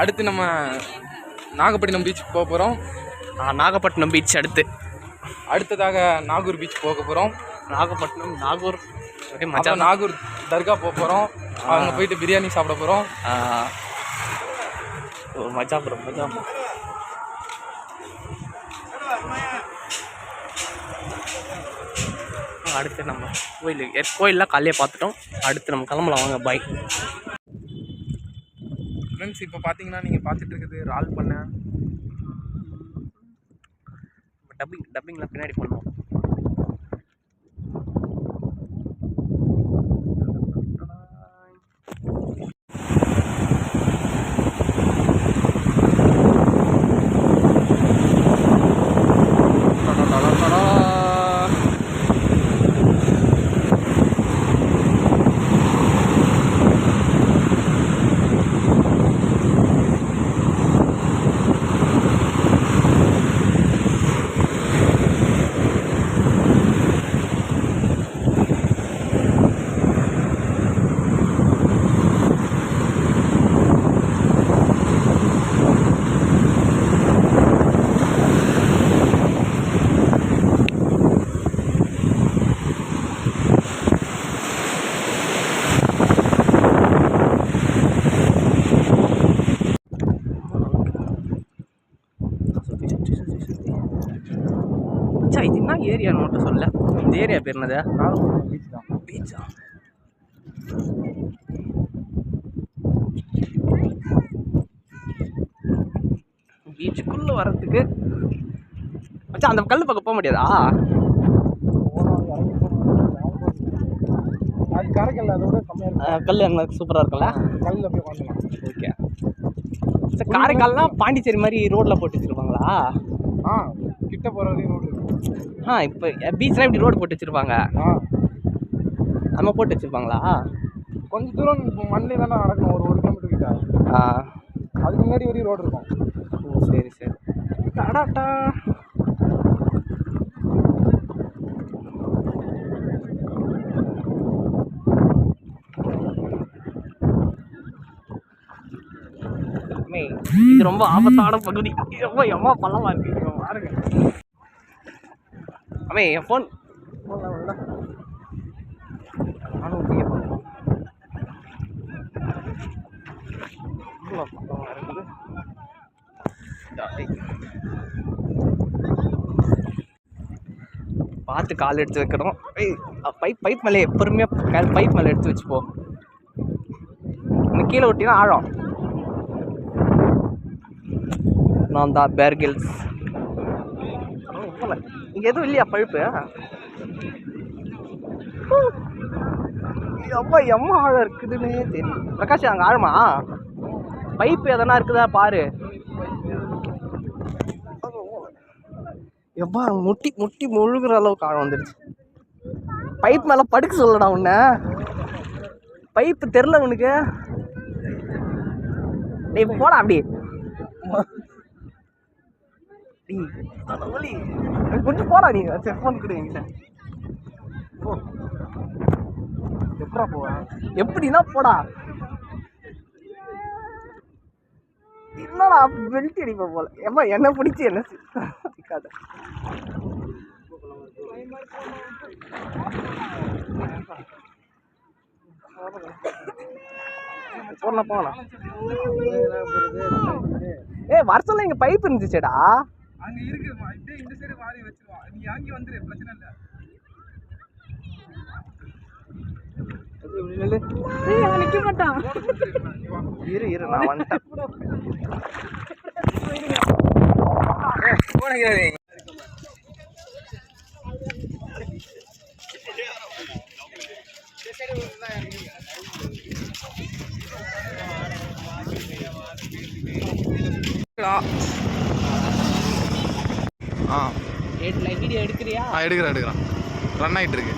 அடுத்து நம்ம நாகப்பட்டினம் பீச்சுக்கு போக போகிறோம். நாகப்பட்டினம் பீச் அடுத்ததாக நாகூர் பீச் போக போகிறோம். நாகப்பட்டினம் நாகூர் நாகூர் தர்கா போக போகிறோம். அங்கே போயிட்டு பிரியாணி சாப்பிட போகிறோம். மஜா ப்ரோ மஜா. அடுத்து நம்ம கோயிலெலாம் காலையே பார்த்துட்டோம். அடுத்து நம்ம கிளம்பலாம் வாங்க. Bye friends. இப்போ பார்த்தீங்கன்னா நீங்கள் பார்த்துட்டு இருக்குது ரால் பண்ண டப்பிங்கில் பின்னாடி பண்ணுவோம். இது என்ன ஏரியான்னு மட்டும் சொல்ல. இந்த ஏரியா பேர் என்னது? பீச் தான். பீச்சா? பீச்சுக்குள்ளே வர்றதுக்கு மச்சான் அந்த கல் பக்கம் போக முடியாதா? அது கரைக்கல்ல, அதோட கம்மியாக கல் அங்கே சூப்பராக இருக்கும்ல. கல்லில் போய் வாங்கலாம். ஓகே. சார் காரைக்கால்லாம் பாண்டிச்சேரி மாதிரி ரோட்டில் போட்டு வச்சுருப்பாங்களா? கிட்ட போகிற வரையும் ரோடு இருக்கு. இப்போ பீச்சில் இப்படி ரோடு போட்டு வச்சுருப்பாங்க. நம்ம போட்டு வச்சுருப்பாங்களா? கொஞ்சம் தூரம் மண்ணில் தானே நடக்கணும். ஒரு 1 கிலோமீட்டர் கிட்ட. அதுக்கு முன்னாடி வரையும் ரோடு இருக்கும். ஓ சரி சரி. டாடாட்டா. இது ரொம்ப ஆபத்தான பகுதி. ரொம்ப எம்மா பள்ளமா இருக்கு பாருங்க. அம்மே என் ஃபோன் பார்த்து கால் எடுத்து வைக்கிறோம். பைப் மேலே பொறுமையாக பைப் மேலே எடுத்து வச்சுப்போ. கீழே விட்டினா ஆழம். நான் தான் பேர் கில்ஸ். இங்கே எதுவும் இல்லையா பழுப்பு? அப்பா எம்மா ஆழம் இருக்குதுன்னே தெரியும். பிரகாஷ் அங்கே ஆழமா பைப்பு எதனா இருக்குதா பாரு. எப்பா முட்டி முட்டி முழுகிற அளவுக்கு ஆழம் வந்துடுச்சு. பைப் மேலே படுக்க சொல்லடா உன்னை. பைப்பு தெரில உனக்கு. நீ போடா அப்படி. கொஞ்சம் போடா நீ. செல்ஃபோன் கொடு என்கிட்ட. எப்படா போவேன்? எப்படின்னா போடா. என்னடா பெல்ட் அடிப்ப போல. ஏமா என்ன பிடிச்சி என்ன சிக்காத. போடலாம் போகலாம். வருஷம்ல இங்க பைப் இருந்துச்சுடா. அங்க இருக்கு. இந்த சைடு வாரி வச்சிருவா. நீ அங்க வந்துரு, பிரச்சனை இல்ல. நிக்க மாட்டான். இரு நான் வந்துட்டேன். வீடியோ எடுக்கிறியா? எடுக்கிறேன். ரன் ஆகிட்டு இருக்கு.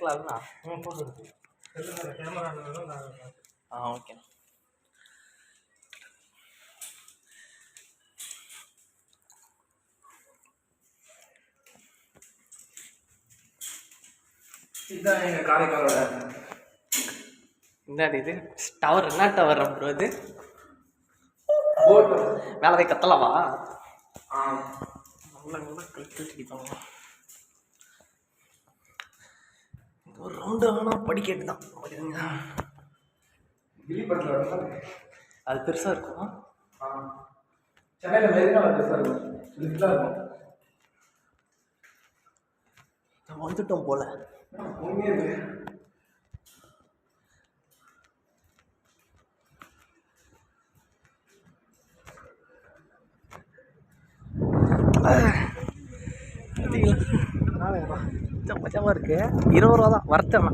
எடுக்கலாம்ல? ஓகே. இதுதான் எங்கள் காரைக்காலோட என்னது இது டவர்? என்ன டவர் ப்ரோ இது? போட். மேலே போய் கத்தலாமா? நல்லா நல்லா கழிச்சுக்கிட்டாங்க. ஒரு ரவுண்டு ஆனால் படிக்கட்டு தான். அது பெருசாக இருக்குமா? சென்னையில் மெரினா பெருசாக இருக்கும். லிஃப்டாக இருக்கும். வந்துட்டோம் போல. மச்சமாக இருக்கு. 20 ரூபா தான் வர்த்தனா.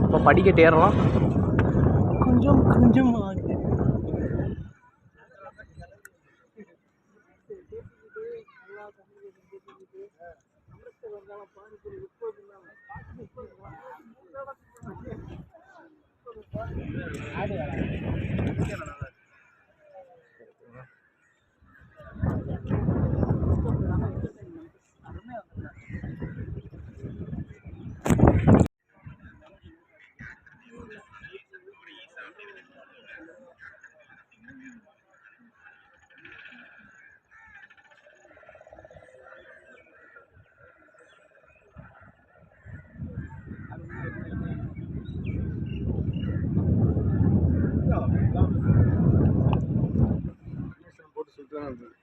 இப்போ படிக்கட்டு ஏறலாம். கொஞ்சம் கொஞ்சம் ஆகுது. போட்டு சுற்றுதான் இருந்தது.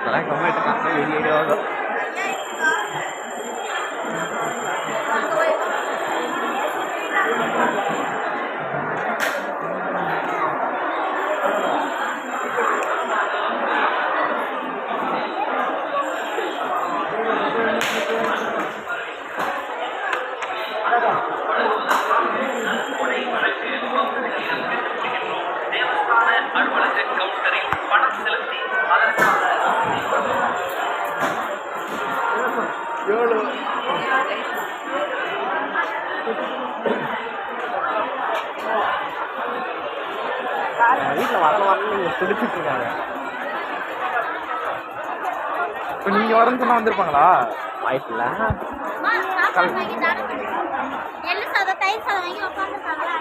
அதெல்லாம் கம்ப்ளீட் காசு வீடியோ ஆகும். வீட்டில் வரலாம்னு நீங்கள் துடிச்சிட்டு இருக்காங்க. இப்போ நீங்கள் வரேன்னு சொன்னால் வந்திருப்பாங்களா? வாய்ப்பில்லை. எள்ளு சாதம் தயிர் சாதம் வாங்கி உட்காந்துருக்காங்களா?